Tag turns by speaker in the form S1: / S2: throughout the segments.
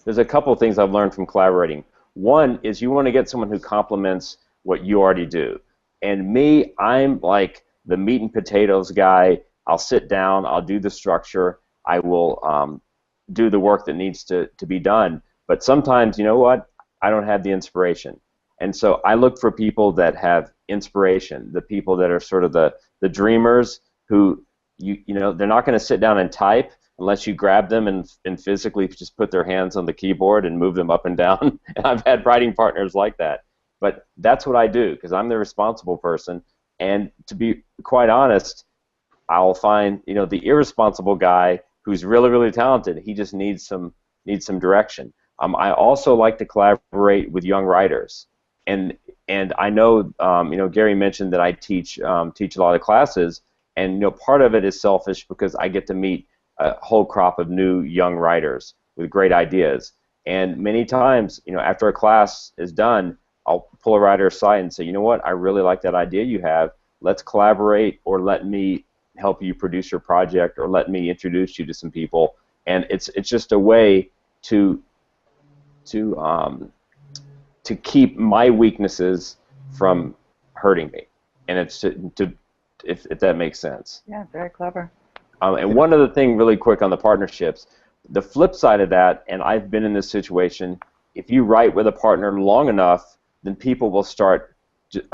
S1: there's a couple of things I've learned from collaborating. One is you want to get someone who complements what you already do. And me, I'm like the meat and potatoes guy. I'll sit down, I'll do the structure, I will do the work that needs to be done. But sometimes, you know what, I don't have the inspiration. And so I look for people that have inspiration, the people that are sort of the dreamers who, you know, they're not going to sit down and type unless you grab them and physically just put their hands on the keyboard and move them up and down. And I've had writing partners like that. But that's what I do because I'm the responsible person. And to be quite honest, I'll find, you know, the irresponsible guy who's really, really talented. He just needs some direction. I also like to collaborate with young writers, and I know, you know, Gary mentioned that I teach a lot of classes, and you know, part of it is selfish because I get to meet a whole crop of new young writers with great ideas. And many times, you know, after a class is done, I'll pull a writer aside and say, you know what, I really like that idea you have. Let's collaborate, or let me help you produce your project, or let me introduce you to some people. And it's just a way to keep my weaknesses from hurting me, and it's if that makes sense.
S2: Yeah, very clever.
S1: And one other thing, really quick, on the partnerships, the flip side of that, and I've been in this situation, if you write with a partner long enough, then people will start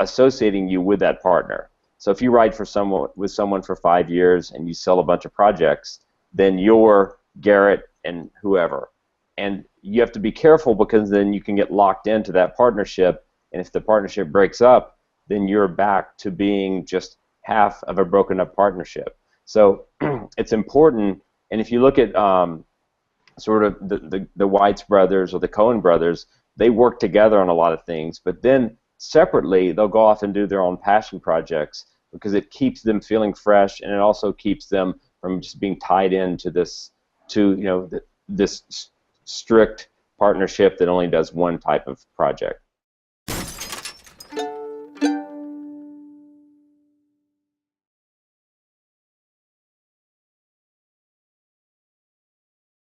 S1: associating you with that partner. So if you write with someone for 5 years and you sell a bunch of projects, then you're Garrett and whoever. And you have to be careful because then you can get locked into that partnership, and if the partnership breaks up, then you're back to being just half of a broken up partnership. So it's important, and if you look at sort of the Weitz brothers or the Coen brothers, they work together on a lot of things, but then separately they'll go off and do their own passion projects because it keeps them feeling fresh, and it also keeps them from just being tied into this, you know, this strict partnership that only does one type of project.